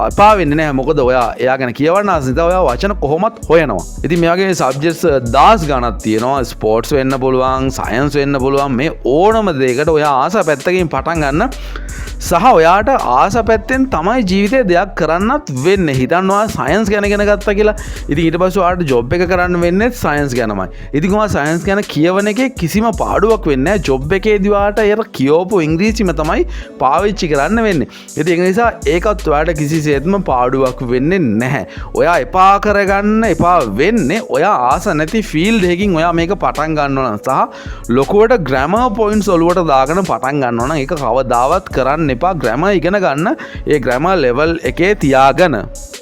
අපා වෙන්නේ නෑ මොකද ඔයා එයා ගැන කියවන්න ආස නිසා ඔයා වචන කොහොමත් හොයනවා. ඉතින් මේ වගේ සබ්ජෙක්ට්ස් 10 ගණක් තියෙනවා. ස්පෝර්ට්ස් වෙන්න පුළුවන්, සයන්ස් වෙන්න පුළුවන් මේ ඕනම දෙයකට ඔයා ආස පැත්තකින් පටන් ගන්න සහ ඔයාට ආස පැත්තෙන් තමයි ජීවිතේ දෙයක් කරන්නත් වෙන්නේ. හිතන්න ඔයා සයන්ස් ගැන ඉගෙන ගත්තා කියලා. ඉතින් ඊට පස්සේ ඔයාට ජොබ් එක කරන්න වෙන්නේ සයන්ස් ගැනමයි. ඉතින් ඔයා සයන්ස් ගැන කියවන එකේ කිසිම පාඩුවක් වෙන්නේ නැහැ. ජොබ් එකේදී ඔයාට ඒක කියවපු ඉංග්‍රීසිම තමයි පාවිච්චි කරන්න වෙන්නේ. ඉතින් ඒක නිසා ඒකත් ඔයාට කිසිසේත්ම පාඩුවක් වෙන්නේ නැහැ. ඔයා එපා කරගන්න එපා වෙන්නේ ඔයා ආස නැති ෆීල්ඩ් එකකින් ඔයා මේක පටන් ගන්න ඕන සහ ලොකුවට ග්‍රැමර් පොයින්ට්ස් ඔලුවට දාගෙන පටන් ගන්න ඕන. ඒක කවදාවත් කරන්න එපා. ග්‍රැමර් ඉගෙන ගන්න ඒ ග්‍රැමර් ලෙවල් එකේ තියාගෙන.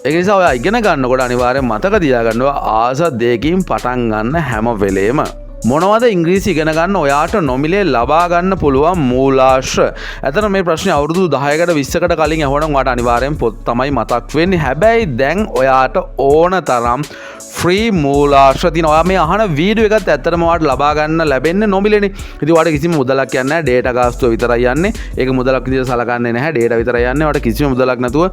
ඒක නිසා ඔයා ඉගෙන ගන්නකොට අනිවාර්යෙන් මතක තියාගන්න ආස දෙකකින් පටන් ගන්න හැම වෙලේම. මොනවද ඉංග්‍රීසි ඉගෙන ගන්න ඔයාට නොමිලේ ලබා ගන්න පුළුවන් මූලාශ්‍ර? ඇත්තට මේ ප්‍රශ්නේ අවුරුදු 10කට 20කට කලින් අහුවනම් ඔයාට අනිවාර්යෙන් පොත් තමයි මතක් වෙන්නේ. හැබැයි දැන් ඔයාට ඕන තරම් ෆ්‍රී මූලාශ්‍ර තියෙනවා. ඔයා මේ අහන වීඩියෝ එකත් ඇත්තටම ඔයාට ලබා ගන්න ලැබෙන්නේ නොමිලේනේ. ඉතින් ඔයාට කිසිම මුදලක් යන්නේ නැහැ. ඩේටා ගාස්තුව විතරයි යන්නේ. ඒක මුදලක් විදිහට සලකන්නේ නැහැ. ඩේටා විතරයි යන්නේ. ඔයාට කිසිම මුදලක් නැතුව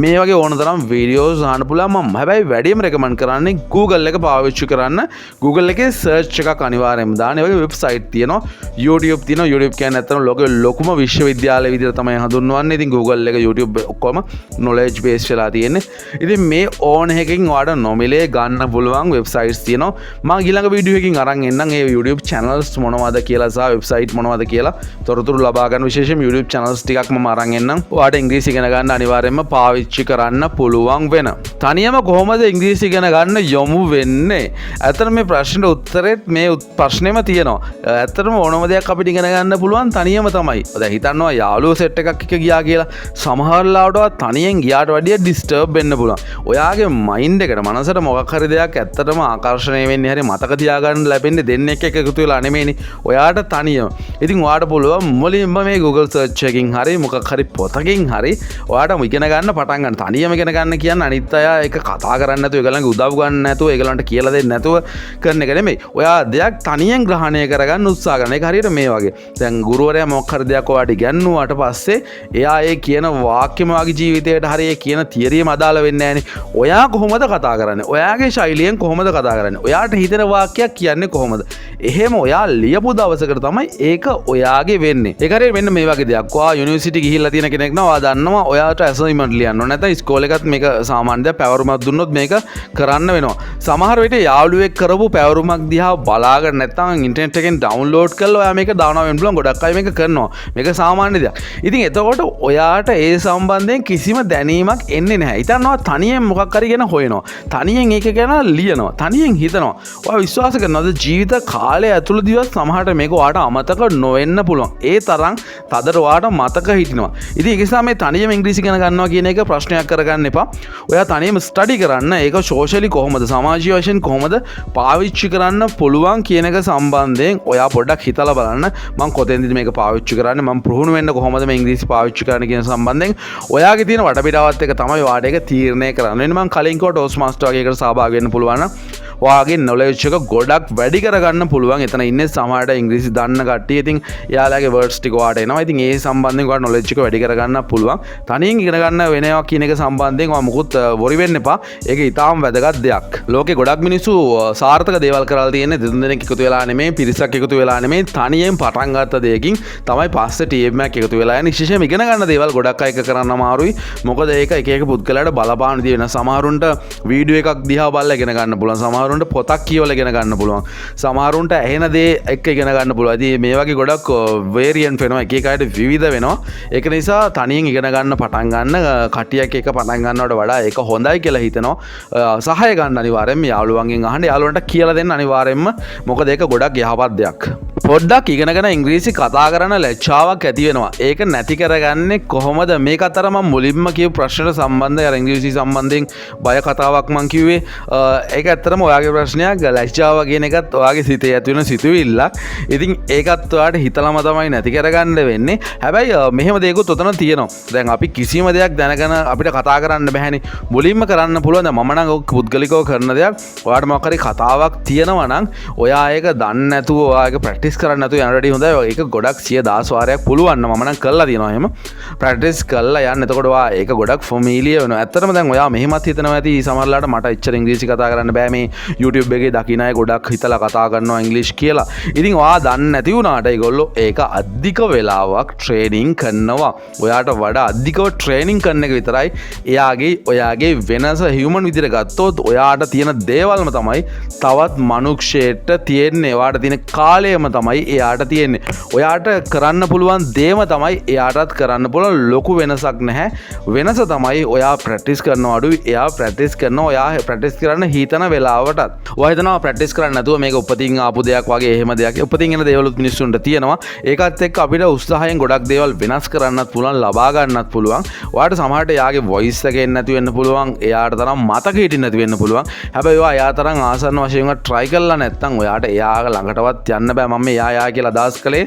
මේ වගේ ඕන තරම් වීඩියෝස් අහන්න පුළුවන්. මම හැබැයි වැඩිම රෙකමන්ඩ් කරන්නේ Google එක පාවිච්චි කරන්න. Google එකේ සර්ච් එකක් අනිවාර්යයෙන්ම දාන්න. ඒ වගේ වෙබ්සයිට් තියෙනවා. YouTube තියෙනවා. YouTube කියන්නේ ඇත්තටම ලෝකෙ ලොකුම විශ්වවිද්‍යාලය විදිහට තමයි හඳුන්වන්නේ. ඉතින් Google එක YouTube ඔක්කොම knowledge based වෙලා තියෙන්නේ. ඉතින් මේ ඕන එකකින් ඔයාට නොමිලේ ගන්න පුළුවන් වෙබ්සයිට්ස් තියෙනවා. මම ඊළඟ වීඩියෝ එකකින් අරන් එන්නම් ඒ YouTube channels මොනවද කියලා සහ වෙබ්සයිට් මොනවද කියලා තොරතුරු ලබා ගන්න විශේෂයෙන් YouTube channels ටිකක් මම අරන් එන්නම්. ඔයාට ඉංග්‍රීසි ඉගෙන ගන්න අනිවාර්යයෙන්ම පාවිච්චි කරන්න පුළුවන් වෙන. තනියම කොහොමද ඉංග්‍රීසි ඉගෙන ගන්න යොමු වෙන්නේ? ඇත්තට මේ ප්‍රශ්නෙට උත්තරෙත් මේ ප්‍රශ්නේම තියෙනවා. ඇත්තටම ඕනම දෙයක් අපිට ඉගෙන ගන්න පුළුවන් තනියම තමයි. දැන් හිතන්නවා යාළුවෝ සෙට් එකක් එක්ක ගියා කියලා. සමහර ලාවට තනියෙන් ගියාට වැඩිය ඩිස්ටර්බ් වෙන්න පුළුවන්. ඔයාගේ මයින්ඩ් එකට මනසට මොකක් හරි දෙයක් ඇත්තටම ආකර්ෂණය වෙන්නේ හරි මතක තියාගන්න ලැබෙන්නේ දෙන්නෙක් එක්ක එකතු වෙලා නෙමෙයිනේ. ඔයාට තනියම. ඉතින් ඔයාට පුළුවන් මුලින්ම මේ Google search එකකින් හරි මොකක් හරි පොතකින් හරි ඔයාට ඉගෙන ගන්න පටන් ගන්න. තනියම ඉගෙන ගන්න කියන්නේ අනිත් අය ඔයා ඒක කතා කරන්න නැතුව ඒගොල්ලන්ගේ උදව් ගන්න නැතුව ඒගොල්ලන්ට කියලා දෙන්න නැතුව කරන එක නෙමෙයි. ඔයා දෙයක් තනියෙන් ග්‍රහණය කරගන්න උත්සාහ කරන එක හරියට මේ වගේ. දැන් ගුරුවරයා මොකක් හරි දෙයක් ඔයාට ඉගන්නුවාට පස්සේ එයා ඒ කියන වාක්‍යෙම වගේ ජීවිතයට හරි ඒ කියන තියරියම අදාළ වෙන්නේ නැහනේ. ඔයා කොහොමද කතා කරන්නේ? ඔයාගේ ශෛලියෙන් කොහොමද කතා කරන්නේ? ඔයාට හිතෙන වාක්‍යයක් කියන්නේ කොහොමද? එහෙම ඔයා ලියපු දවසකට තමයි ඒක ඔයාගේ වෙන්නේ. ඒක හරියට මෙන්න මේ වගේ දෙයක්. ඔයා යුනිවර්සිටි ගිහිල්ලා තියෙන කෙනෙක් නම් ඔයා දන්නවා ඔයාට අසයින්මන්ට් ලියන්න ඕන. නැත්නම් ඉස්කෝලේ එකත් මේක සාමාන්‍ය දෙයක් පැවරුමක් දුන්නොත් මේක කරන්න වෙනවා. සමහර විට යාළුවෙක් කරපු පැවරුමක් දිහා බලාගෙන නැත්නම් ඉන්ටර්නෙට් එකෙන් ඩවුන්ලෝඩ් කරලා ඔයා මේක දානවා වෙන්න පුළුවන්. ගොඩක් අය මේක කරනවා. මේක සාමාන්‍ය දෙයක්. ඉතින් එතකොට ඔයාට ඒ සම්බන්ධයෙන් කිසිම දැනීමක් එන්නේ නැහැ. හිතනවා තනියෙන් මොකක් හරි ගැන හොයනවා. තනියෙන් ඒක ගැන ලියනවා. තනියෙන් හිතනවා. ඔයා විශ්වාස කරනවද ජීවිත කාලය ඇතුළතදීවත් සමහරට මේක ඔයාට අමතක නොවෙන්න පුළුවන්. ඒ තරම් තදට ඔයාට මතක හිටිනවා. ඉතින් ඒක නිසා මේ තනියම ඉංග්‍රීසි ඉගෙන ගන්නවා කියන එක ප්‍රශ්නයක් කරගන්න එපා. ඔයා තනියම ස්ටඩි කරන්න. ඒක සෝෂලි කොහොමද සමාජීය වශයෙන් කොහොමද පාවිච්චි කරන්න පුළුවන් කියන එක සම්බන්ධයෙන් ඔයා පොඩ්ඩක් හිතලා බලන්න. මම කොතෙන්ද මේක පාවිච්චි කරන්නේ? මම පුහුණු වෙන්න කොහොමද මේ ඉංග්‍රීසි පාවිච්චි කරන්න කියන සම්බන්ධයෙන් ඔයාගේ තියෙන වටපිටාවත් එක තමයි ඔයාට ඒක තීරණය කරන්න වෙන්නේ. මම කලින් කිව්වා ටෝස් මාස්ටර් වගේ එකට සහභාගී වෙන්න පුළුවන් නම් ඔයාගේ නොලෙජ් එක ගොඩක් වැඩි කරගන්න පුළුවන්. එතන ඉන්නේ සමහරට ඉංග්‍රීසි දන්න කට්ටිය. ඉතින් එයාලගේ වර්ඩ්ස් ටික ඔයාට එනවා. ඉතින් ඒ සම්බන්ධයෙන් ඔයාට නොලෙජ් එක වැඩි කරගන්න පුළුවන්. තනියෙන් ඉගෙන ගන්න වෙනවා කියන එක සම්බන්ධයෙන් ඔයා මුකුත් වොරි වෙන්න එපා. ඒක ඊටාම වැදගත් දෙයක්. ලෝකේ ගොඩක් මිනිස්සු සාර්ථක දේවල් කරලා තියෙන්නේ දෙතුන් දෙනෙක් එකතු වෙලා නෙමෙයි, පිරිසක් එකතු වෙලා නෙමෙයි, තනියෙන් පටන් ගත්ත දෙයකින් තමයි පස්සේ ටීම් එකක් එකතු වෙලා යන්නේ. විශේෂයෙන්ම ඉගෙන ගන්න දේවල් ගොඩක් අය එක කරන්න අමාරුයි. මොකද ඒක එක එක පුද්ගලයාට බලපාන දේ වෙන. සමහරුන්ට වීඩියෝ එකක් දිහා බලලා ඉගෙන ගන්න පුළුවන්. සමහරුන්ට පොතක් කියවලා ඉගෙන ගන්න පුළුවන්. සමහරුන්ට ඇහෙන දේ එක්ක ඉගෙන ගන්න පුළුවන්. ඉතින් මේ වගේ ගොඩක් වේරියන්ට් වෙනවා. එක එක අයට විවිධ වෙනවා. ඒක නිසා තනියෙන් ඉගෙන ගන්න පටන් ගන්න කටියක් එක පටන් ගන්නවට වඩා ඒක හොඳයි කියලා හිතනවා. සහාය ගන්න අනිවාර්යෙන්ම යාළුවන්ගෙන් අහන්න. යාළුවන්ට කියලා දෙන්න අනිවාර්යෙන්ම. මොකද ඒක ගොඩක් යහපත් දෙයක්. පොඩ්ඩක් ඉගෙනගෙන ඉංග්‍රීසි කතා කරන ලැජ්ජාවක් ඇති වෙනවා. ඒක නැති කරගන්නේ කොහොමද? මේක අතර මම මුලින්ම කියපු ප්‍රශ්නට සම්බන්ධයි. අර ඉංග්‍රීසි සම්බන්ධයෙන් බය කතාවක් මම කිව්වේ. ඒක ඇත්තටම ඔයාගේ ප්‍රශ්නයක්. ලැජ්ජාව කියන එකත් ඔයාගේ සිතේ ඇති වෙන සිතුවිල්ලක්. ඉතින් ඒකත් ඔයාට හිතලම තමයි නැති කරගන්න වෙන්නේ. හැබැයි මෙහෙම දෙයක්ත් උතන තියෙනවා. දැන් අපි කිසිම දෙයක් දැනගෙන අපිට කතා කරන්න බැහැනේ. මුලින්ම කරන්න පුළුවන්. දැන් මම නම් ඔක පුද්ගලිකව කරන දෙයක්. ඔයාට මොකක් හරි කතාවක් තියෙනවා නම් ඔයා ඒක දන්නේ නැතුව ඔයා ඒක ප්‍රැක්ටිස් කරන්න නැතුව යන රෙඩි හොඳයි. ඒක ගොඩක් 10000 වාරයක් පුළුවන් නම් මම නම් කරලා තියෙනවා එහෙම. ප්‍රැක්ටිස් කරලා යන්න. එතකොට ඔයා ඒක ගොඩක් ෆැමිලියර් වෙනවා. ඇත්තටම දැන් ඔයා මෙහෙමත් හිතනවා ඇති සමහරලාට මට එච්චර ඉංග්‍රීසි කතා කරන්න බෑ. මේ YouTube එකේ දකින්න අය ගොඩක් හිතලා කතා කරනවා ඉංග්‍රීසි කියලා. ඉතින් ඔයා දන්නේ නැති වුණාට ඒගොල්ලෝ ඒක අධික වෙලාවක් ට්‍රේනින් කරනවා. ඔයාට වඩා අධිකව ට්‍රේනින් කරන එක විතරයි ඔයාගේ වෙනස. හියුමන් විදිහට ගත්තොත් ඔයාට තියෙන දේවල්ම තමයි තවත් මනුෂ්‍යයට තියෙන්නේ. ඔයාට තියෙන කාලයම තමයි එයාට තියෙන්නේ. ඔයාට කරන්න පුළුවන් දේම තමයි එයාටත් කරන්න පුළුවන්. ලොකු වෙනසක් නැහැ. වෙනස තමයි ඔයා ප්‍රැක්ටිස් කරනවා අඩුයි. එයා ප්‍රැක්ටිස් කරනවා. ඔයා ප්‍රැක්ටිස් කරන්න හිතන වෙලාවටත්. ඔයා හිතනවා ප්‍රැක්ටිස් කරන්න නැතුව මේක උපතින් ආපු දෙයක් වගේ එහෙම දෙයක්. උපතින් එන දේවලුත් මිනිස්සුන්ට තියෙනවා. ඒකත් එක්ක අපිට උත්සාහයෙන් ගොඩක් දේවල් වෙනස් කරන්නත් පුළුවන්, ලබා ගන්නත් පුළුවන්. ඔයාට සමහරට එයාගේ වොයිස් එක එන්න නැති වෙන්න පුළුවන්. එයාට තරම් මතක හිටින්න නැති වෙන්න පුළුවන්. හැබැයි ඔයා එයා තරම් ආසන්න වශයෙන් try කරලා නැත්නම් ඔයාට එයා ළඟටවත් යන්න බෑ. මම එයා කියලා අදහස් කළේ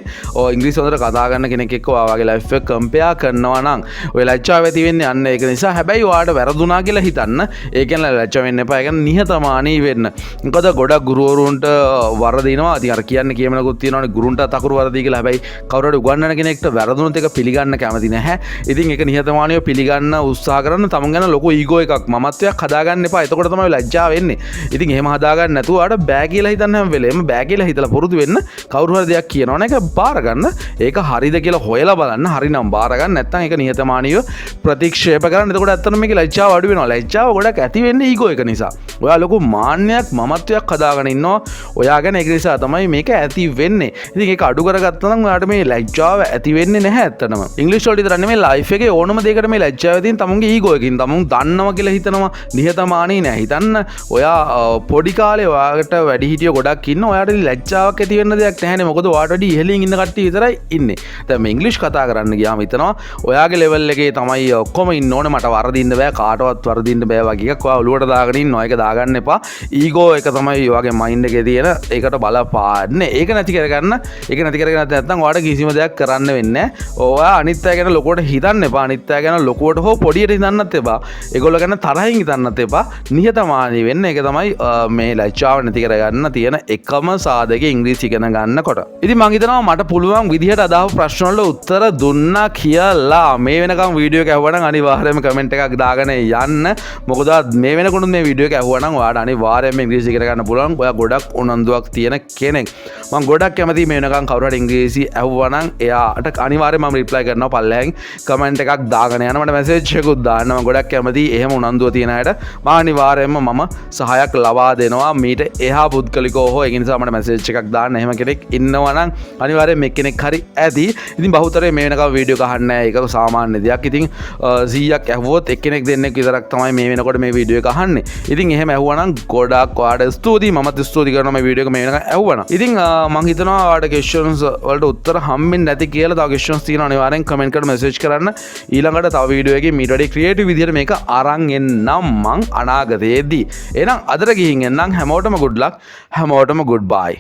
ඉංග්‍රීසි හොඳට කතා කරන කෙනෙක් එක්ක ඔයාගේ ලයිෆ් එක කම්පෙයාර් කරනවා නම් ඔය ලැජ්ජාව ඇති වෙන්නේ අන්න ඒක නිසා. හැබැයි ඔයාට වැරදුනා කියලා හිතන්න. ඒ කියන්නේ ලැජ්ජ වෙන්න එපා. ඒ කියන්නේ නිහතමානී වෙන්න. මොකද ගොඩක් ගුරුවරුන්ට වරදිනවා. ඉතින් අර කියන්නේ කියමනකුත් තියෙනවානේ ගුරුන්ට තකුරු වරදී කියලා. හැබැයි කවුරු හරි උගන්වන කෙනෙක්ට වැරදුනොත් ඒක පිළිගන්න කැමති නැහැ. ඉතින් ඒක නිහතමානීව පිළිගන්න උත්සාහ කරන්න. තමන් ගැන ලොකු ඊගෝ එකක් මමත්වයක් හදාගන්න එපා. එතකොට තමයි ලැජ්ජාව එන්නේ. ඉතින් එහෙම හදාගන්න නැතුව ආට බෑ කියලා හිතන්න හැම වෙලේම බෑ කියලා හිතලා පුරුදු වෙන්න. කවුරු හරි දෙයක් කියනවනේ ඒක බාර ගන්න. ඒක හරිද කියලා හොයලා බලන්න. හරිනම් බාර ගන්න. නැත්නම් ඒක නිහතමානීව ප්‍රතික්ෂේප කරන්න. එතකොට ඇත්තටම මේකේ ලැජ්ජාව අඩු වෙනවා. ලැජ්ජාව ගොඩක් ඇති වෙන්නේ ඊගෝ එක නිසා. ඔයා ලොකු මාන්නයක් මමත්වයක් හදාගෙන ඉන්නවා. ඔයා ගැන ඒක නිසා තමයි මේක ඇති වෙන්නේ. ඉතින් ඒක අඩු කරගත්තා නම් ඔයාට මේ ලැජ්ජාව ඇති වෙන්නේ නැහැ ඇත්තටම. ඉංග්‍රීසි වලට විතර නෙමෙයි ලයිෆ් එකේ ඕනම දෙයකට මේ ලැජ්ජාව තියෙන තමුන්ගේ ඊගෝ එකකින්. තමුන් දන්නවා කියලා හිතනවා. නිහතමානී නෑ. හිතන්න ඔයා පොඩි කාලේ ඔයාට වැඩි හිටියෝ ගොඩක් ඉන්න. ඔයාට ලැජ්ජාවක් ඇති වෙන්න දෙයක් නැහැනේ. මොකද ඔයාට වැඩි ඉහළින් ඉන්න කට්ටිය විතරයි ඉන්නේ. දැන් මේ ඉංග්‍රීසි කතා කරන්න ගියාම හිතනවා ඔයාගේ ලෙවල් එකේ තමයි ඔක්කොම ඉන්න ඕනේ. මට වරදින්න බෑ. කාටවත් වරදින්න බෑ වගේ එකක් ඔයා ඔලුවට දාගෙන ඉන්නවා. ඒක දාගන්න එපා. ඊගෝ එක තමයි ඔයාගේ මයින්ඩ් එකේ තියෙන. ඒකට බලපාන්නේ. ඒක නැති කරගන්න. ඒක නැති කරගෙන නැත්නම් ඔයාට කිසිම දෙයක් කරන්න වෙන්නේ නැහැ. ඔයා අනිත් අය ගැන ලොකුවට හිතන්න එපා. අනිත් අය ගැන ලොකුවට හෝ පොඩියට හිතන්නත් එපා. ඒගොල්ලෝ ගැන ගැන තරහින් හිතන්නත් එපා. නිහතමානී වෙන්න. ඒක තමයි මේ ලැජ්ජාව නැති කරගන්න තියෙන එකම සාධකය ඉංග්‍රීසි ඉගෙන ගන්නකොට. ඉතින් මං හිතනවා මට පුළුවන් විදිහට අදාළ ප්‍රශ්න වල උත්තර දුන්නා කියලා. මේ වෙනකම් වීඩියෝ එක ඇහුවනම් අනිවාර්යයෙන්ම කමෙන්ට් එකක් දාගෙන යන්න. මොකද මේ වෙනකොට මේ වීඩියෝ එක ඇහුවනම් ඔයාලට අනිවාර්යයෙන්ම ඉංග්‍රීසි ඉගෙන ගන්න පුළුවන්. ඔයා ගොඩක් උනන්දුවක් තියෙන කෙනෙක්. මම ගොඩක් කැමතියි මේ වෙනකම් කවුරු හරි ඉංග්‍රීසි ඇහුවනම් එයාට අනිවාර්යයෙන්ම මම රිප්ලයි කරනවා. පල්ලෙහෙන් කමෙන්ට් එකක් දාගෙන යන්න. මට මැසේජ් එකකුත් දාන්න. මම ගොඩක් කැමතියි එහෙම උනන්දුව තියෙන අයට. මම අනිවාර්යයෙන්ම මම සහායක් ලබා දෙනවා. මීට එහා පුද්ගලිකව හෝ ඒ නිසා මට මැසේජ් එකක් දාන්න. එහෙම කෙනෙක් ඉන්නවා නම් අනිවාර්යයෙන් මේ කෙනෙක් හරි ඇති. ඉතින් බහුතරය මේ වෙනකම් වීඩියෝ එක අහන්නේ නැහැ. ඒක සාමාන්‍ය දෙයක්. ඉතින් 100ක් ඇහුවොත් එක්කෙනෙක් දෙන්නෙක් විතරක් තමයි මේ වෙනකොට මේ වීඩියෝ එක අහන්නේ. ඉතින් එහෙම ඇහුවා නම් ගොඩක් ඔයාලට ස්තුතියි. මමත් ස්තුති කරනවා මේ වීඩියෝ එක මේ වෙනකම් ඇහුවා. ඉතින් මම හිතනවා ඔයාලට questions වලට උත්තර හම්බෙන්නේ නැති කියලා තව questions තියෙනවා. අනිවාර්යෙන් comment කරලා message කරන්න. ඊළඟට තව වීඩියෝ එකකින් මීට වඩා creative විදිහට මේක අරන් එන්නම් මං අනාගතයේදී. එහෙනම් අදට ගිහින් එන්නම්. හැමෝටම good luck. හැමෝටම goodbye.